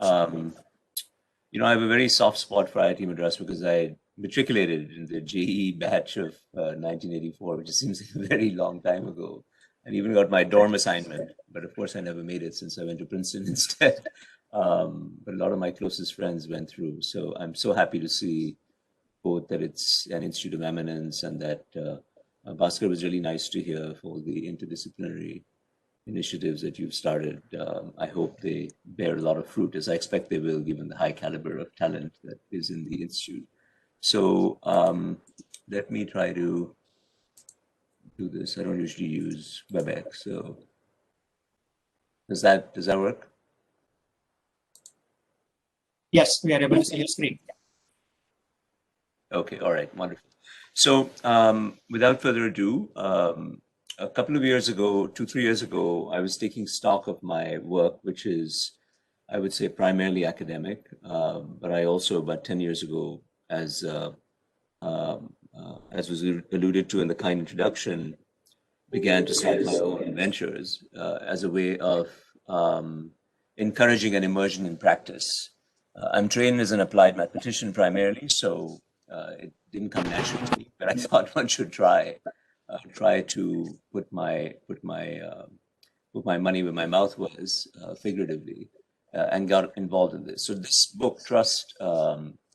I have a very soft spot for IIT Madras because I matriculated in the JEE batch of 1984, which seems like a very long time ago, and even got my dorm assignment. But of course, I never made it since I went to Princeton instead. But a lot of my closest friends went through. So I'm so happy to see both that it's an institute of eminence and that Bhaskar was really nice to hear for the interdisciplinary initiatives that you've started. I hope they bear a lot of fruit, as I expect they will, given the high caliber of talent that is in the institute. So let me try to do this. I don't usually use WebEx, so does that work? Yes, we are able to see your screen. Okay, all right, wonderful. So without further ado, a couple of years ago, 2-3 years ago, I was taking stock of my work, which is, I would say, primarily academic. But I also, about 10 years ago, as was alluded to in the kind introduction, began to start my own ventures as a way of encouraging an immersion in practice. I'm trained as an applied mathematician primarily, so it didn't come naturally to me, but I thought one should try to put my money where my mouth was, figuratively, and got involved in this. So this book, Trust,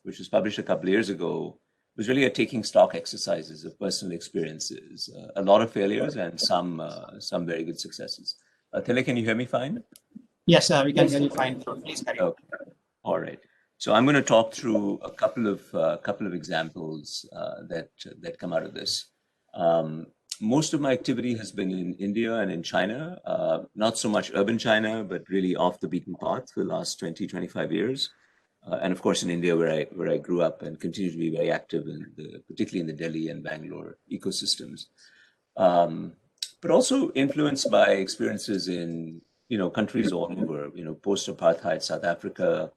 which was published a couple of years ago, was really a taking stock exercises of personal experiences, a lot of failures and some very good successes. Tele, can you hear me fine? Yes, we can hear you fine. Please carry on. Okay. All right. So I'm going to talk through a couple of examples that come out of this. Most of my activity has been in India and in China, not so much urban China, but really off the beaten path for the last 20-25 years. And of course in India, where I grew up and continue to be very active particularly in the Delhi and Bangalore ecosystems. But also influenced by experiences in countries all over, post-apartheid South Africa,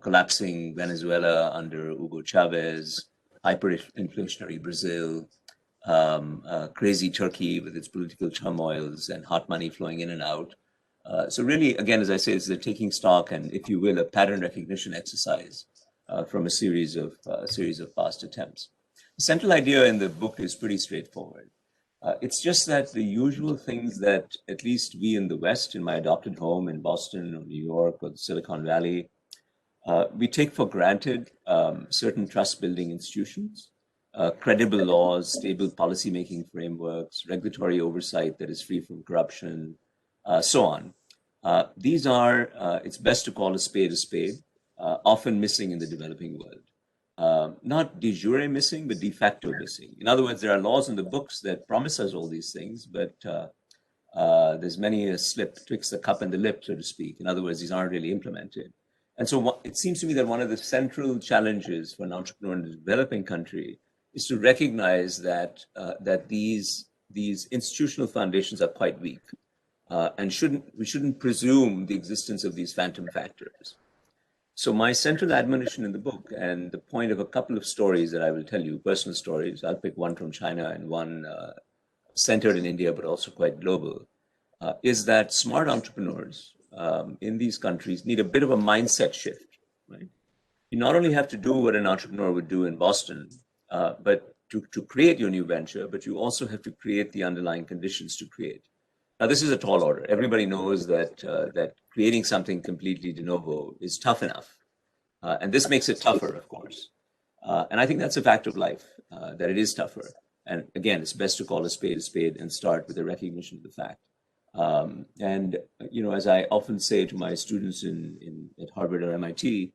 collapsing Venezuela under Hugo Chavez, hyperinflationary Brazil, crazy Turkey with its political turmoils and hot money flowing in and out. So really, again, as I say, it's the taking stock and, if you will, a pattern recognition exercise from a series of past attempts. The central idea in the book is pretty straightforward. It's just that the usual things that at least we in the West, in my adopted home in Boston or New York or the Silicon Valley, we take for granted certain trust-building institutions, credible laws, stable policy-making frameworks, regulatory oversight that is free from corruption, so on. These are, it's best to call a spade, often missing in the developing world. Not de jure missing, but de facto missing. In other words, there are laws in the books that promise us all these things, but there's many a slip twixt the cup and the lip, so to speak. In other words, these aren't really implemented. And so it seems to me that one of the central challenges for an entrepreneur in a developing country is to recognize that these institutional foundations are quite weak, and we shouldn't presume the existence of these phantom factors. So my central admonition in the book, and the point of a couple of stories that I will tell you, personal stories, I'll pick one from China and one centered in India, but also quite global, is that smart entrepreneurs in these countries need a bit of a mindset shift, right? You not only have to do what an entrepreneur would do in Boston, but to create your new venture, but you also have to create the underlying conditions to create. Now, this is a tall order. Everybody knows that creating something completely de novo is tough enough. And this makes it tougher, of course. And I think that's a fact of life, that it is tougher. And again, it's best to call a spade and start with a recognition of the fact. And as I often say to my students at Harvard or MIT,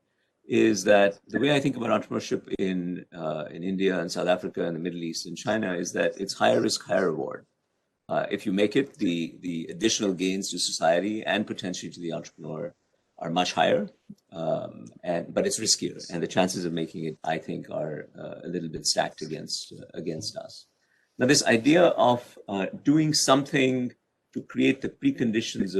is that the way I think about entrepreneurship in India and South Africa and the Middle East and China is that it's higher risk, higher reward. If you make it, the additional gains to society and potentially to the entrepreneur are much higher, but it's riskier, and the chances of making it, I think, are a little bit stacked against us. Now, this idea of doing something to create the preconditions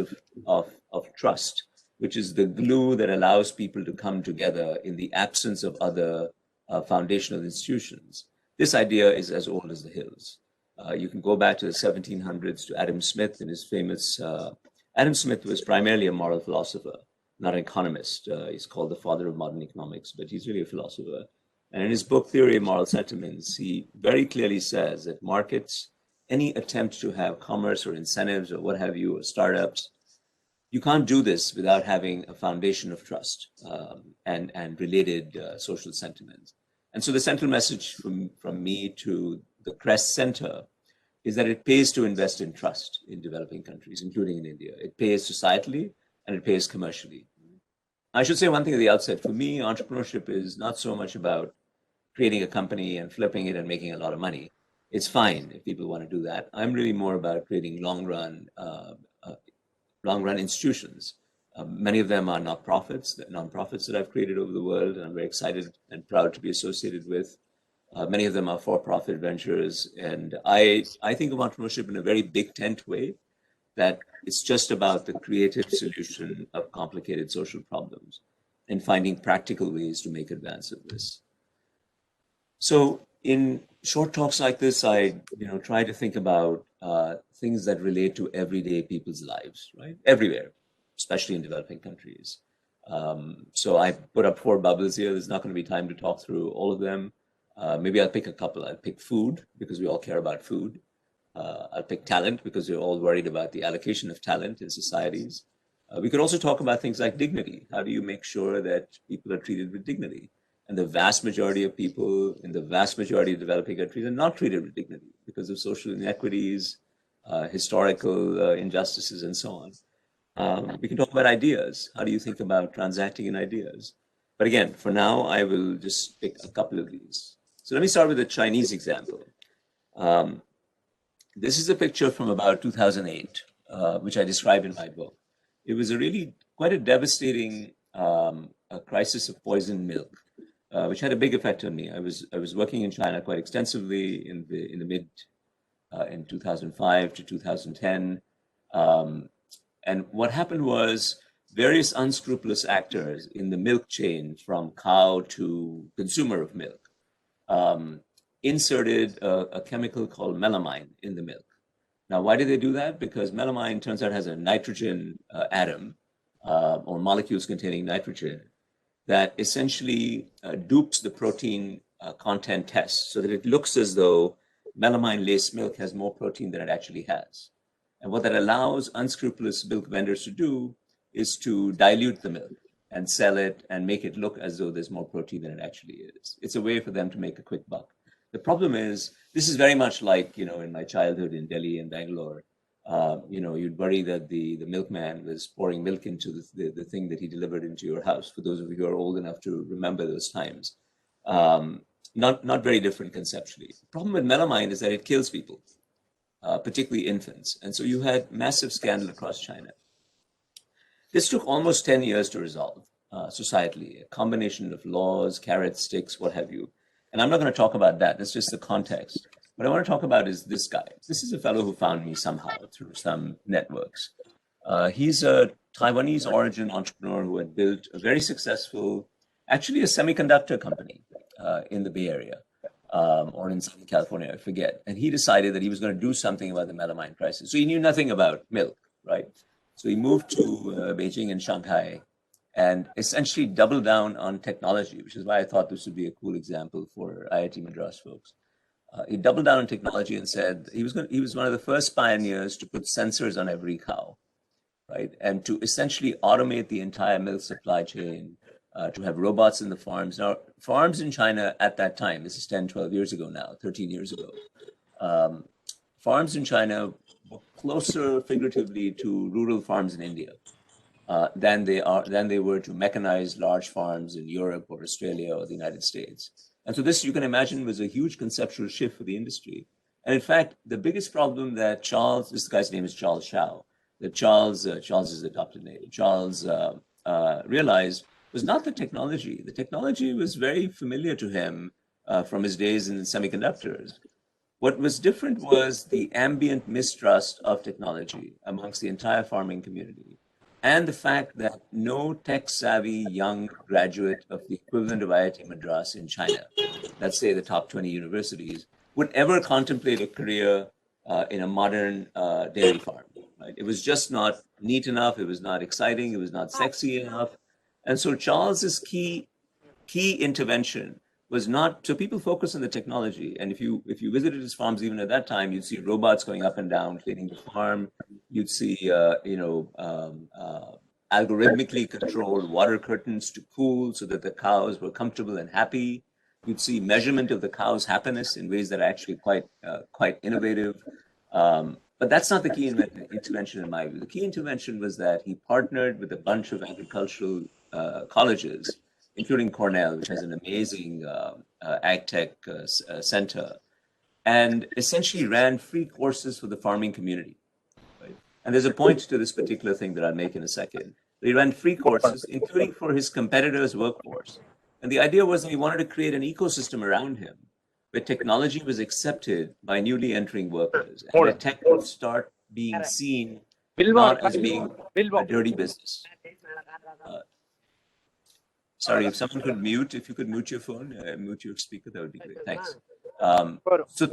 of trust, which is the glue that allows people to come together in the absence of other foundational institutions. This idea is as old as the hills. You can go back to the 1700s to Adam Smith and his famous, Adam Smith was primarily a moral philosopher, not an economist. He's called the father of modern economics, but he's really a philosopher. And in his book, Theory of Moral Sentiments, he very clearly says that markets, any attempt to have commerce or incentives or what have you, or startups, you can't do this without having a foundation of trust and related social sentiments. And so the central message from me to the CREST Center is that it pays to invest in trust in developing countries, including in India. It pays societally and it pays commercially. I should say one thing at the outset. For me, entrepreneurship is not so much about creating a company and flipping it and making a lot of money. It's fine if people want to do that. I'm really more about creating long-run institutions. Many of them are nonprofits that I've created over the world, and I'm very excited and proud to be associated with. Many of them are for-profit ventures, and I think of entrepreneurship in a very big tent way, that it's just about the creative solution of complicated social problems and finding practical ways to make advance of this. So in short talks like this, I try to think about things that relate to everyday people's lives, right? Everywhere, especially in developing countries. So I put up 4 bubbles here. There's not going to be time to talk through all of them. Maybe I'll pick a couple. I'll pick food, because we all care about food. I'll pick talent, because we're all worried about the allocation of talent in societies. We could also talk about things like dignity. How do you make sure that people are treated with dignity? And the vast majority of people in the vast majority of developing countries are not treated with dignity because of social inequities, historical injustices, and so on. We can talk about ideas. How do you think about transacting in ideas? But again, for now, I will just pick a couple of these. So let me start with the Chinese example. This is a picture from about 2008, which I describe in my book. It was quite a devastating a crisis of poisoned milk, which had a big effect on me. I was working in China quite extensively in in 2005 to 2010, and what happened was various unscrupulous actors in the milk chain, from cow to consumer of milk, inserted a chemical called melamine in the milk. Now, why did they do that? Because melamine, turns out, has a nitrogen atom or molecules containing nitrogen that essentially dupes the protein content test, so that it looks as though melamine-laced milk has more protein than it actually has. And what that allows unscrupulous milk vendors to do is to dilute the milk and sell it and make it look as though there's more protein than it actually is. It's a way for them to make a quick buck. The problem is, this is very much like, in my childhood in Delhi and Bangalore. You'd worry that the milkman was pouring milk into the thing that he delivered into your house, for those of you who are old enough to remember those times. Not very different conceptually. The problem with melamine is that it kills people, particularly infants. And so you had massive scandal across China. This took almost 10 years to resolve societally, a combination of laws, carrots, sticks, what have you. And I'm not going to talk about that. That's just the context. What I want to talk about is this guy. This is a fellow who found me somehow through some networks. He's a Taiwanese origin entrepreneur who had built a very successful, actually a semiconductor company in the Bay Area or in Southern California, I forget. And he decided that he was going to do something about the melamine crisis. So he knew nothing about milk, right? So he moved to Beijing and Shanghai and essentially doubled down on technology, which is why I thought this would be a cool example for IIT Madras folks. He doubled down on technology and said he was one of the first pioneers to put sensors on every cow, right? And to essentially automate the entire milk supply chain, to have robots in the farms. Now, farms in China at that time, this is 10, 12 years ago now, 13 years ago, farms in China were closer figuratively to rural farms in India than they were to mechanized large farms in Europe or Australia or the United States. And so this, you can imagine, was a huge conceptual shift for the industry. And in fact, the biggest problem that this guy's name is Charles Shao, that Charles is adopted name, Charles realized was not the technology. The technology was very familiar to him from his days in semiconductors. What was different was the ambient mistrust of technology amongst the entire farming community, and the fact that no tech-savvy young graduate of the equivalent of IIT Madras in China, let's say the top 20 universities, would ever contemplate a career in a modern dairy farm. Right? It was just not neat enough. It was not exciting. It was not sexy enough. And so Charles's key intervention was not, so people focus on the technology. And if you visited his farms even at that time, you'd see robots going up and down cleaning the farm. You'd see algorithmically controlled water curtains to cool so that the cows were comfortable and happy. You'd see measurement of the cow's happiness in ways that are actually quite innovative. But that's not the key intervention in my view. The key intervention was that he partnered with a bunch of agricultural colleges, including Cornell, which has an amazing ag tech center, and essentially ran free courses for the farming community. Right? And there's a point to this particular thing that I'll make in a second. But he ran free courses, including for his competitors' workforce. And the idea was that he wanted to create an ecosystem around him where technology was accepted by newly entering workers, and where tech would start being seen not as being a dirty business. Sorry, if someone could if you could mute your phone, mute your speaker, that would be great. Thanks. So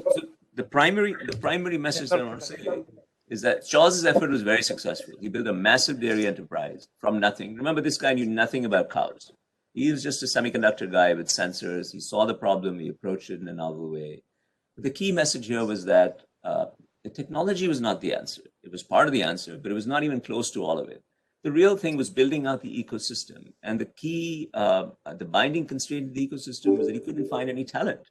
the primary message that I want to say is that Charles's effort was very successful. He built a massive dairy enterprise from nothing. Remember, this guy knew nothing about cows. He was just a semiconductor guy with sensors. He saw the problem. He approached it in a novel way. But the key message here was that the technology was not the answer. It was part of the answer, but it was not even close to all of it. The real thing was building out the ecosystem. And the key, the binding constraint of the ecosystem was that he couldn't find any talent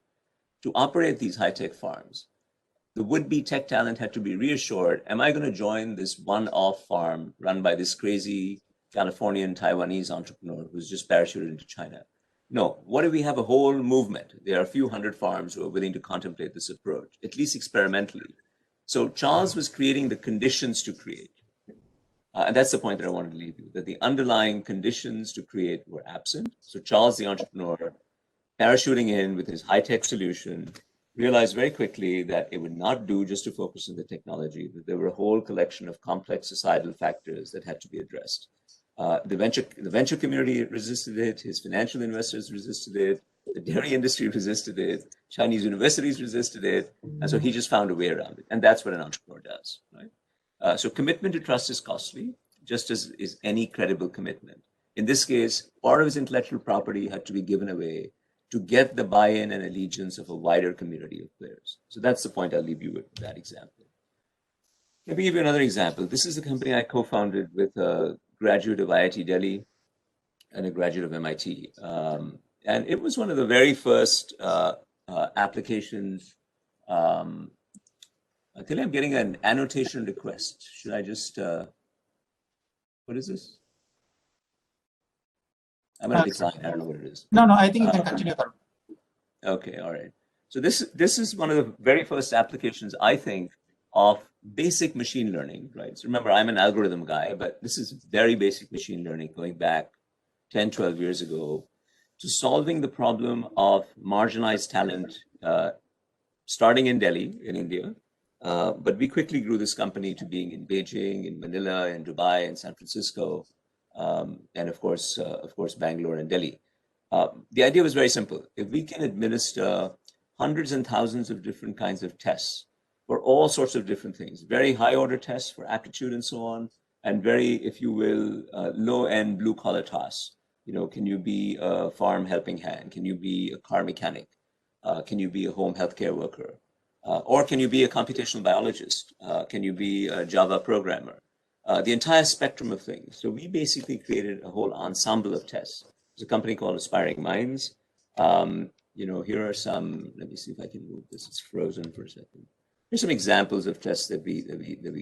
to operate these high-tech farms. The would-be tech talent had to be reassured, am I going to join this one-off farm run by this crazy Californian Taiwanese entrepreneur who's just parachuted into China? No, what if we have a whole movement? There are a few hundred farms who are willing to contemplate this approach, at least experimentally. So Charles was creating the conditions to create. And that's the point that I wanted to leave you, that the underlying conditions to create were absent. So Charles, the entrepreneur, parachuting in with his high-tech solution, realized very quickly that it would not do just to focus on the technology, that there were a whole collection of complex societal factors that had to be addressed. The venture community resisted it, his financial investors resisted it, the dairy industry resisted it, Chinese universities resisted it, and so he just found a way around it. And that's what an entrepreneur does, right? So commitment to trust is costly, just as is any credible commitment. In this case, part of his intellectual property had to be given away to get the buy-in and allegiance of a wider community of players. So that's the point I'll leave you with that example. Let me give you another example. This is a company I co-founded with a graduate of IIT Delhi and a graduate of MIT. And it was one of the very first applications. I think I'm getting an annotation request. Should I just, what is this? I'm going to decline. I don't know what it is. No, I think you can continue, Tarun. Okay, all right. So this is one of the very first applications, I think, of basic machine learning, right? So remember, I'm an algorithm guy, but this is very basic machine learning going back 10, 12 years ago to solving the problem of marginalized talent, starting in Delhi, in India. But we quickly grew this company to being in Beijing, in Manila, in Dubai, and San Francisco, and of course, Bangalore and Delhi. The idea was very simple. If we can administer hundreds and thousands of different kinds of tests for all sorts of different things, very high order tests for aptitude and so on, and very, if you will, low end blue collar tasks. You know, can you be a farm helping hand? Can you be a car mechanic? Can you be a home healthcare worker? Or can you be a computational biologist? Can you be a Java programmer? The entire spectrum of things. So we basically created a whole ensemble of tests. There's a company called Aspiring Minds. You know, here are some, let me see if I can move this. It's frozen for a second. Here's some examples of tests that we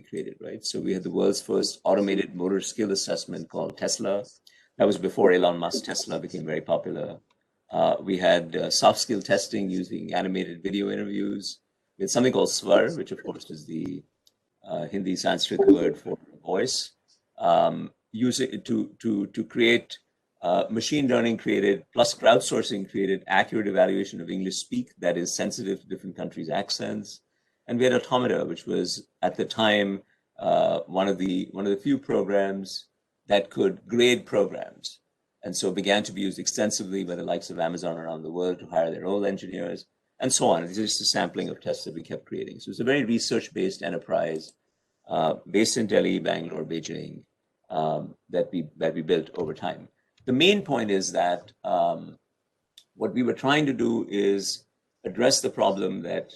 created, right? So we had the world's first automated motor skill assessment called Tesla. That was before Elon Musk. Tesla became very popular. We had soft skill testing using animated video interviews. We had something called Swar, which of course is the Hindi Sanskrit word for voice. Using it to create machine learning created plus crowdsourcing created accurate evaluation of English speak that is sensitive to different countries' accents. And we had Automata, which was at the time one of the few programs that could grade programs, and so began to be used extensively by the likes of Amazon around the world to hire their own engineers, and so on. It's just a sampling of tests that we kept creating. So it's a very research-based enterprise. based in Delhi, Bangalore, Beijing, that we built over time. The main point is that what we were trying to do is address the problem that,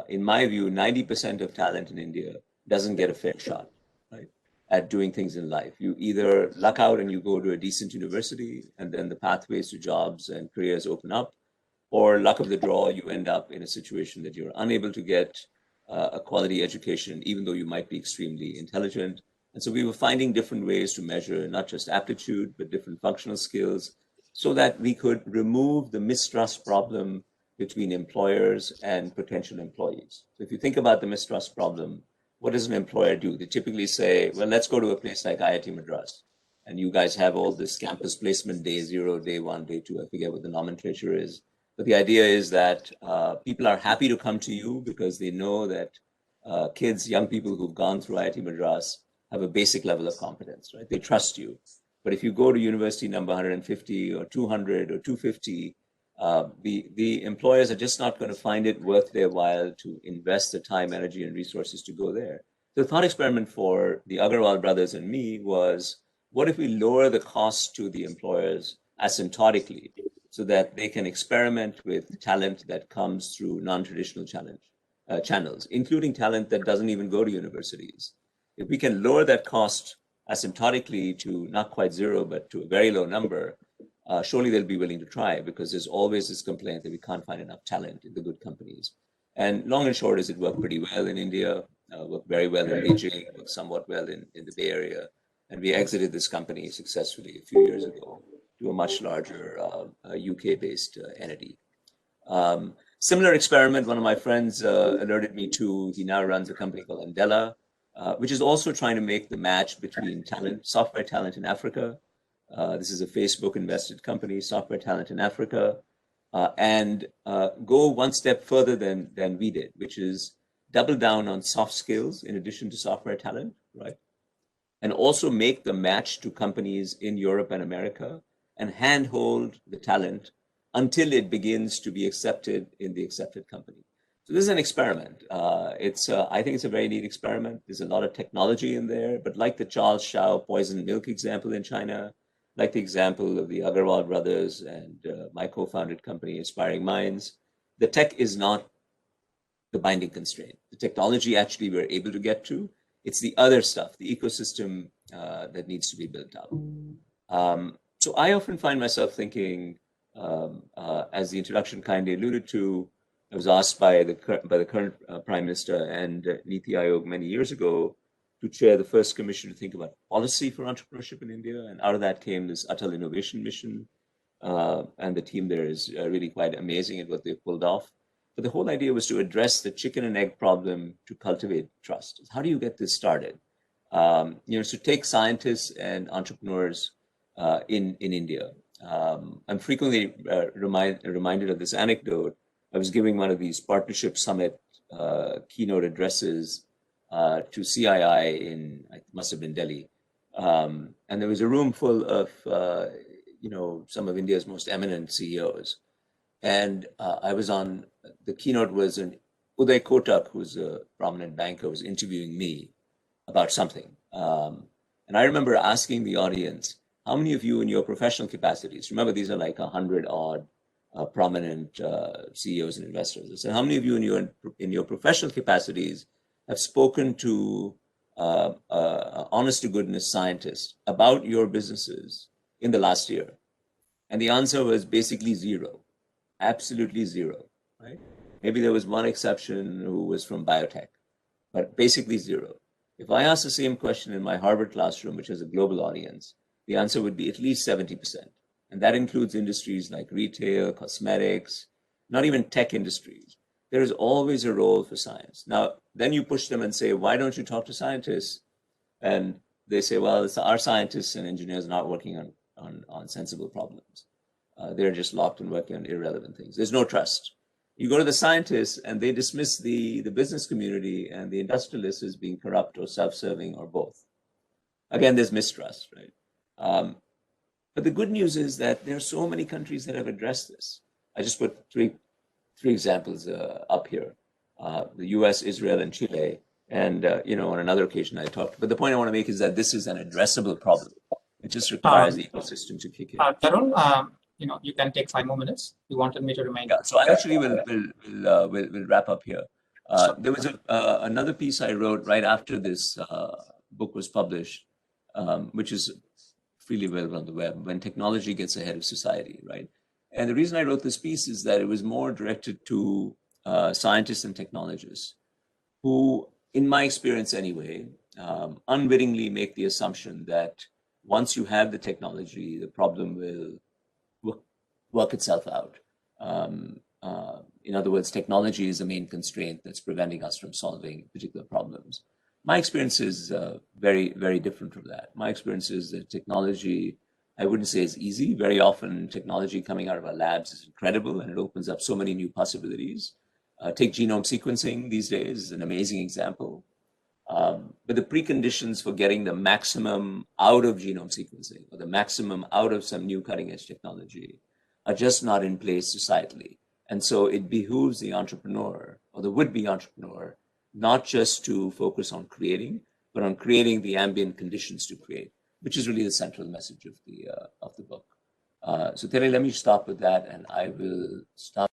in my view, 90% of talent in India doesn't get a fair shot, right, at doing things in life. You either luck out and you go to a decent university, and then the pathways to jobs and careers open up, or luck of the draw, you end up in a situation that you're unable to get a quality education, even though you might be extremely intelligent. And so we were finding different ways to measure not just aptitude, but different functional skills, so that we could remove the mistrust problem between employers and potential employees. So if you think about the mistrust problem, what does an employer do? They typically say, well, let's go to a place like IIT Madras. And you guys have all this campus placement, day 0, day 1, day 2, I forget what the nomenclature is. But the idea is that people are happy to come to you because they know that kids, young people who've gone through IIT Madras have a basic level of competence, right? They trust you. But if you go to university number 150 or 200 or 250, the employers are just not going to find it worth their while to invest the time, energy, and resources to go there. The thought experiment for the Agarwal brothers and me was, what if we lower the cost to the employers asymptotically so that they can experiment with talent that comes through non-traditional channels, including talent that doesn't even go to universities? If we can lower that cost asymptotically to not quite 0, but to a very low number, surely they'll be willing to try, because there's always this complaint that we can't find enough talent in the good companies. And long and short is, it worked pretty well in India, worked very well in Beijing, worked somewhat well in the Bay Area. And we exited this company successfully a few years ago to a much larger UK-based entity. Similar experiment, one of my friends alerted me to. He now runs a company called Andela, which is also trying to make the match between talent, software talent in Africa. This is a Facebook invested company, software talent in Africa, and go one step further than we did, which is double down on soft skills in addition to software talent, right? And also make the match to companies in Europe and America and handhold the talent until it begins to be accepted in the accepted company. So this is an experiment. I think it's a very neat experiment. There's a lot of technology in there, but like the Charles Shao poisoned milk example in China, like the example of the Agarwal brothers and my co-founded company, Inspiring Minds, the tech is not the binding constraint. The technology actually we're able to get to. It's the other stuff, the ecosystem that needs to be built up. So I often find myself thinking, as the introduction kindly alluded to, I was asked by the current Prime Minister and Niti Aayog many years ago to chair the first commission to think about policy for entrepreneurship in India. And out of that came this Atal Innovation Mission. And the team there is really quite amazing at what they've pulled off. But the whole idea was to address the chicken and egg problem to cultivate trust. How do you get this started? So take scientists and entrepreneurs in India. I'm frequently reminded of this anecdote. I was giving one of these partnership summit keynote addresses to CII it must have been Delhi. And there was a room full of, some of India's most eminent CEOs. And the keynote was an Uday Kotak, who's a prominent banker, was interviewing me about something. And I remember asking the audience, how many of you in your professional capacities, remember these are like 100 odd prominent CEOs and investors. I said, how many of you in your professional capacities have spoken to honest to goodness scientists about your businesses in the last year? And the answer was basically 0, absolutely 0, right? Maybe there was one exception who was from biotech, but basically 0. If I ask the same question in my Harvard classroom, which has a global audience, the answer would be at least 70%. And that includes industries like retail, cosmetics, not even tech industries. There is always a role for science. Now, then you push them and say, why don't you talk to scientists? And they say, well, our scientists and engineers are not working on sensible problems. They're just locked and working on irrelevant things. There's no trust. You go to the scientists and they dismiss the business community and the industrialists as being corrupt or self-serving or both. Again, there's mistrust, right? But the good news is that there are so many countries that have addressed this. I just put three examples up here. The US, Israel, and Chile. And, on another occasion I talked, but the point I want to make is that this is an addressable problem. It just requires the ecosystem to kick in. Tarun, you can take 5 more minutes. You wanted me to remind. Yeah, so I actually will wrap up here. There was another piece I wrote right after this book was published, which is freely available on the web, When Technology Gets Ahead of Society, right? And the reason I wrote this piece is that it was more directed to scientists and technologists who, in my experience anyway, unwittingly make the assumption that once you have the technology, the problem will work itself out. In other words, technology is the main constraint that's preventing us from solving particular problems. My experience is very, very different from that. My experience is that technology, I wouldn't say is easy. Very often, technology coming out of our labs is incredible, and it opens up so many new possibilities. Take genome sequencing these days is an amazing example. But the preconditions for getting the maximum out of genome sequencing or the maximum out of some new cutting edge technology are just not in place societally. And so it behooves the entrepreneur or the would-be entrepreneur not just to focus on creating, but on creating the ambient conditions to create, which is really the central message of the book. So Tere, let me stop with that, and I will stop.